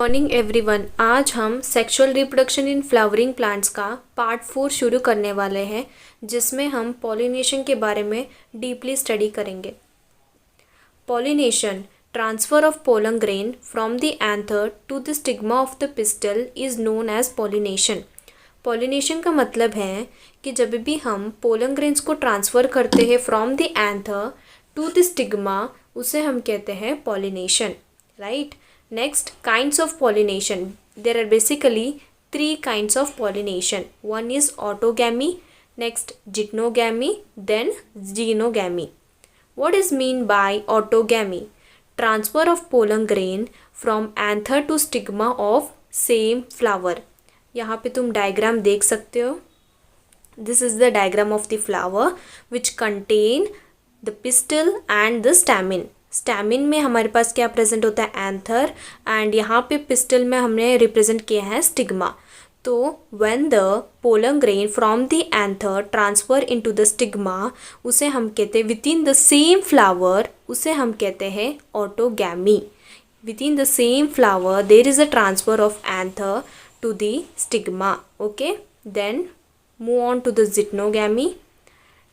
Morning everyone. आज हम sexual reproduction in flowering plants का पार्ट 4 शुरू करने वाले हैं, जिसमें हम पॉलिनेशन के बारे में डीपली स्टडी करेंगे। Pollination, transfer of pollen grain from the anther to the stigma of the pistil is known as pollination. Pollination का मतलब है कि जब भी हम पोलन ग्रेन्स को ट्रांसफ़र करते हैं from the anther to the stigma, उसे हम कहते हैं pollination, right. Next, kinds of pollination. There are basically 3 kinds of pollination. One is autogamy, next gynogamy, then xenogamy. What is mean by autogamy? Transfer of pollen grain from anther to stigma of same flower. यहाँ पे तुम diagram देख सकते हो. This is the diagram of the flower which contain the pistil and the stamen. Stamen में हमारे पास क्या present होता है? एंथर, एंड यहाँ पे पिस्टल में हमने रिप्रेजेंट किया है स्टिग्मा। तो when the pollen grain from the anther transfer into the stigma, उसे हम कहते हैं within the same flower, उसे हम कहते हैं autogamy. Within the same flower there is a transfer of anther to the stigma. Okay, then move on to the geitonogamy,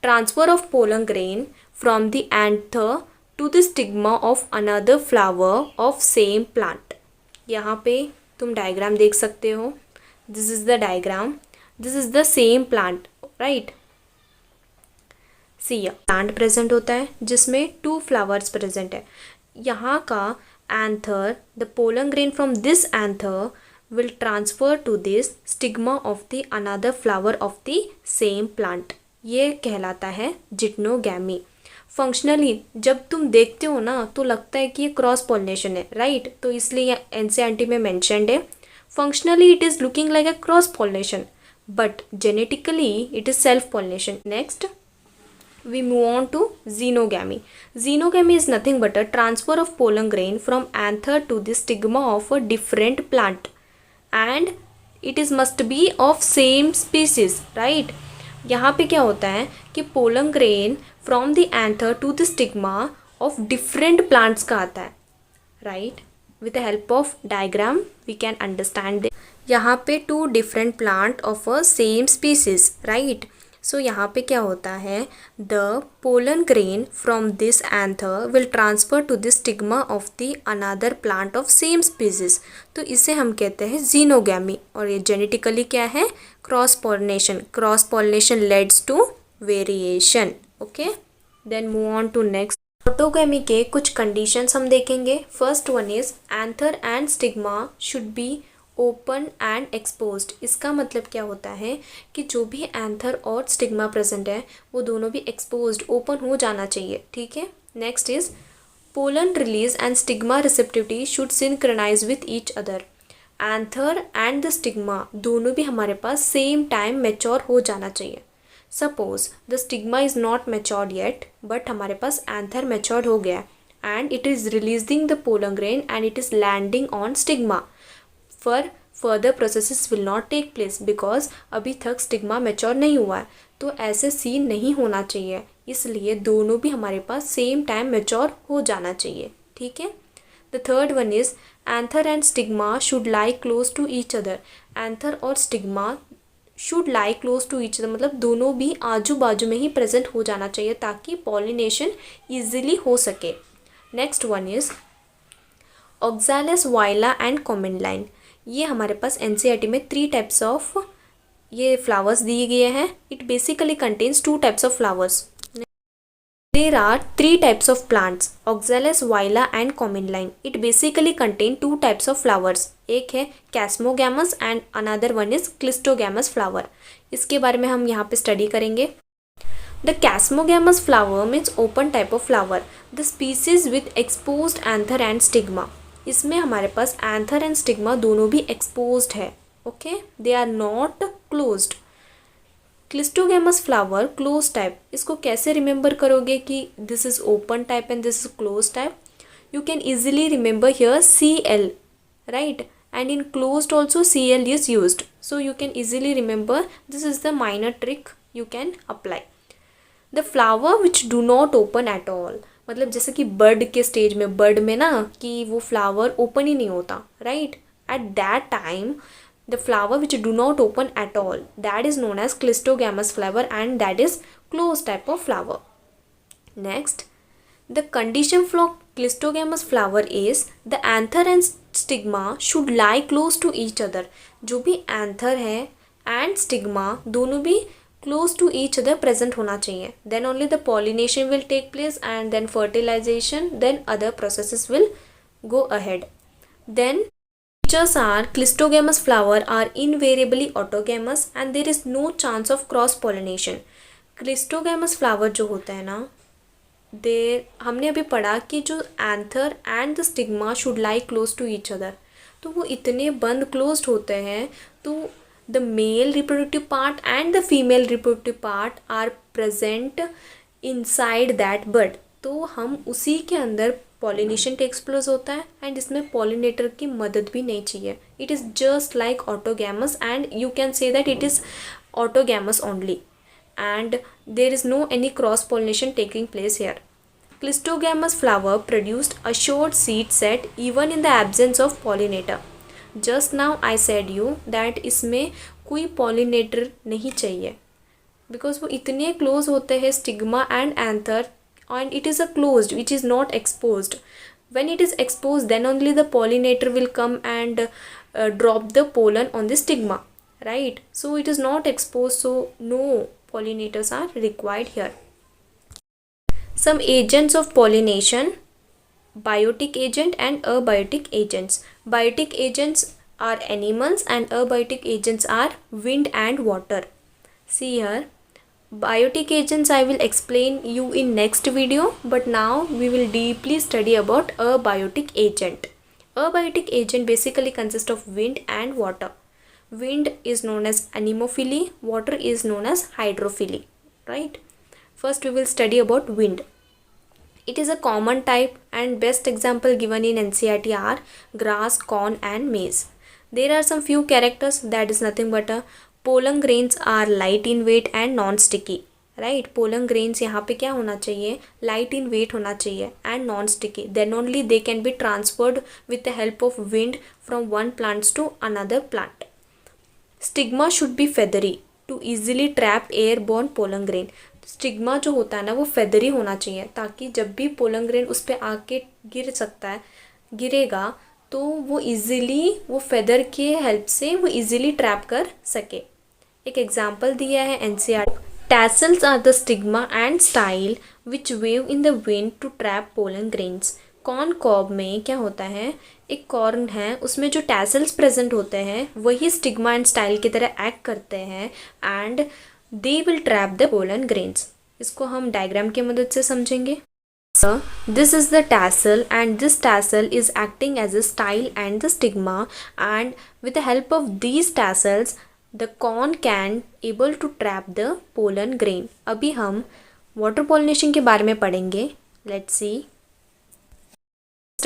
transfer of pollen grain from the anther to the stigma of another flower of same plant. यहाँ पे तुम diagram देख सकते हो. This is the diagram. This is the same plant, right. See, plant present होता है जिसमें 2 flowers present है. यहाँ का anther, the pollen grain from this anther will transfer to this stigma of the another flower of the same plant. ये कहलाता है जिटनोगैमी. Functionally जब तुम देखते हो ना तो लगता है कि ये क्रॉस पॉलिनेशन है, राइट. तो इसलिए एनसीईआरटी में मेंशन्ड है. Functionally it is looking like a cross pollination, but genetically it is self pollination. Next we move on to xenogamy. Xenogamy is nothing but a transfer of pollen grain from anther to the stigma of a different plant, and it is must be of same species, right. यहाँ पे क्या होता है कि pollen grain from the anther to the stigma of different plants का आता है, right. With the help of diagram we can understand. यहाँ पे 2 different plant of a same species, right. So यहाँ पे क्या होता है, the pollen grain from this anther will transfer to the stigma of the another plant of same species. तो इसे हम कहते हैं जीनोगैमी, और ये जेनेटिकली क्या है? Cross pollination. Cross pollination leads to variation. Okay, then move on to next. Autogamy के कुछ कंडीशंस हम देखेंगे. First one is anther and stigma should be open and exposed. इसका मतलब क्या होता है कि जो भी एंथर और स्टिग्मा प्रेजेंट है वो दोनों भी एक्सपोज्ड, ओपन हो जाना चाहिए, ठीक है. Next is pollen release and stigma receptivity should synchronize with each other. Anther and the stigma दोनों भी हमारे पास सेम टाइम मैच्योर हो जाना चाहिए. Suppose the stigma is not matured yet, but हमारे पास एंथर मैच्योर्ड हो गया and it is releasing the pollen grain and it is landing on stigma. Further processes will not take place because अभी तक stigma mature नहीं हुआ है. तो ऐसे सीन नहीं होना चाहिए, इसलिए दोनों भी हमारे पास सेम टाइम मैच्योर हो जाना चाहिए, ठीक है. The third one is anther and stigma should lie close to each other. Anther और stigma should lie close to each other, मतलब दोनों भी आजू बाजू में ही प्रेजेंट हो जाना चाहिए ताकि पॉलिनेशन ईजिली हो सके. Next one is Oxalis Viola and Commelina. ये हमारे पास एनसीईआरटी में 3 टाइप्स ऑफ ये फ्लावर्स दिए गए हैं. It basically contains 2 types of flowers. There are 3 types of plants, oxalis Viola and commelina. It basically contain 2 types of flowers. एक है chasmogamous and another one is cleistogamous flower. इसके बारे में हम यहाँ पे स्टडी करेंगे. The chasmogamous flower means open type of flower. The species with exposed anther and stigma. इसमें हमारे पास एंथर एंड स्टिग्मा दोनों भी एक्सपोज्ड है, okay, they are not closed. Cleistogamous flower close type. इसको कैसे रिमेंबर करोगे कि this is open type and this is close type? You can easily remember here Cl, right, and in closed also Cl is used, so you can easily remember. This is the minor trick you can apply. The flower which do not open at all, मतलब जैसे कि bird के stage में, bird में ना कि वो flower open ही नहीं होता, right. at that time the flower which do not open at all, that is known as clistogamous flower, and that is closed type of flower. Next, the condition for clistogamous flower is the anther and stigma should lie close to each other. जो भी anther है and stigma दोनों भी close to each other present होना चाहिए. Then only the pollination will take place, and then fertilization, then other processes will go ahead. Then features are clistogamous flower are invariably autogamous and there is no chance of cross pollination. clistogamous flower जो होता है ना, हमने अभी पढ़ा कि जो anther and the stigma should lie close to each other, तो वो इतने बंद क्लोज्ड होते हैं तो the male reproductive part and the female reproductive part are present inside that bud. तो हम उसी के अंदर पॉलिनेशन टेक्स प्लेस होता है एंड इसमें पॉलिनेटर की मदद भी नहीं चाहिए. It is just like autogamous and you can say that it is autogamous only and there is no any cross pollination taking place here. Clistogamous flower produced a short seed set even in the absence of pollinator. Just now I said you that इसमें कोई pollinator नहीं चाहिए because वो इतने close होते हैं stigma and anther, and it is a closed which is not exposed. When it is exposed, then only the pollinator will come and drop the pollen on the stigma, right? So it is not exposed, so no pollinators are required here. Some agents of pollination: biotic agent and abiotic agents. Biotic agents are animals and abiotic agents are wind and water. See here, biotic agents I will explain you in next video, but now we will deeply study about abiotic agent. Abiotic agent basically consists of wind and water. Wind is known as anemophily, water is known as hydrophily, right? First we will study about wind. It is a common type and best example given in NCERT are grass, corn and maize. There are some few characters, that is nothing but pollen grains are light in weight and non-sticky, right? Pollen grains यहाँ पे क्या होना चाहिए, light in weight होना चाहिए and non-sticky. Then only they can be transferred with the help of wind from one plant to another plant. Stigma should be feathery to easily trap airborne pollen grain. Stigma जो होता है ना वो feathery होना चाहिए ताकि जब भी पोलन ग्रेन उस पर आके गिर सकता है, गिरेगा तो वो इजीली वो फेदर के हेल्प से वो इजीली ट्रैप कर सके. एक एग्जांपल दिया है NCERT. Tassels are the stigma and style which wave in the wind to trap pollen grains. Corn cob में क्या होता है, एक कॉर्न है उसमें जो टैसल्स प्रेजेंट होते हैं वही स्टिग्मा एंड स्टाइल की तरह एक्ट करते हैं and they will trap the pollen grains. इसको हम डायग्राम की मदद से समझेंगे. This is the tassel and this tassel is acting as a style and the stigma, and with the help of these tassels the corn can able to trap the pollen grain. अभी हम water pollination के बारे में पढ़ेंगे. Let's see.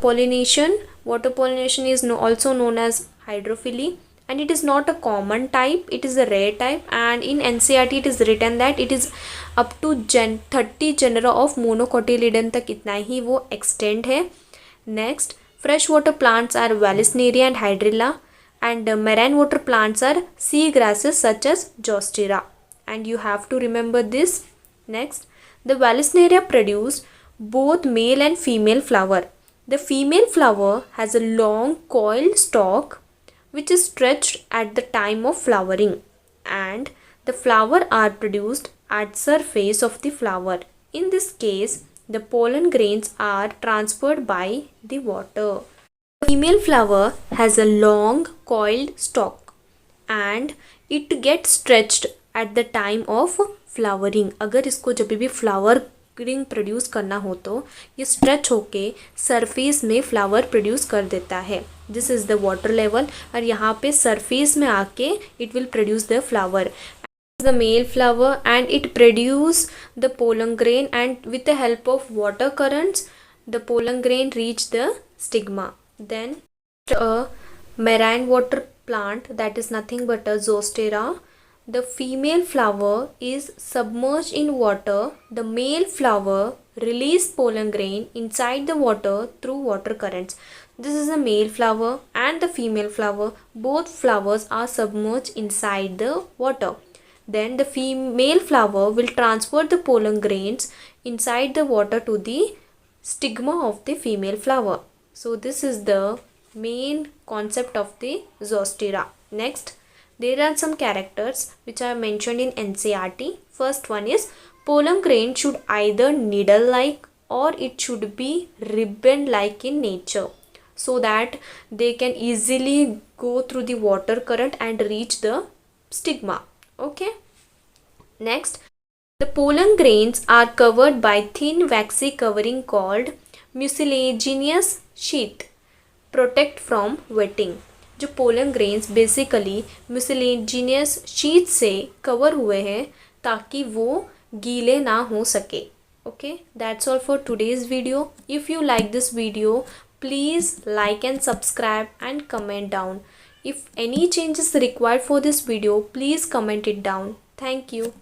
Pollination. Water pollination is also known as hydrophily and it is not a common type, it is a rare type, and in NCERT it is written that it is up to 30 genera of monocotyledon तक इतना ही वो extend है. Next, freshwater plants are Vallisneria and Hydrilla, and marine water plants are sea grasses such as Zostera, and you have to remember this. Next, the Vallisneria produce both male and female flower. The female flower has a long coiled stalk which is stretched at the time of flowering, and the flower are produced at surface of the flower. In this case, the pollen grains are transferred by the water. The female flower has a long coiled stalk and it gets stretched at the time of flowering. अगर इसको जब भी flower ring produce करना हो तो ये stretch होके surface में फ्लावर प्रोड्यूस कर देता है. This is the water level, और यहाँ पे सरफेस में आके it will produce the flower. The male flower and it produce the pollen grain, and with the help of water currents the pollen grain reach the stigma. Then a marine water plant, that is nothing but a Zostera. The female flower is submerged in water. The male flower release pollen grain inside the water through water currents. This is a male flower and the female flower, both flowers are submerged inside the water. Then the female flower will transfer the pollen grains inside the water to the stigma of the female flower. So this is the main concept of the Zostera. Next, there are some characters which are mentioned in NCERT. First one is pollen grain should either needle like or it should be ribbon like in nature, so that they can easily go through the water current and reach the stigma. Okay. Next, the pollen grains are covered by thin waxy covering called mucilaginous sheath. Protect from wetting. जो pollen grains basically mucilaginous sheet से cover हुए हैं ताकि वो गीले ना हो सके. Okay, that's all for today's video. If you like this video, please like and subscribe and comment down. If any changes required for this video, please comment it down. Thank you.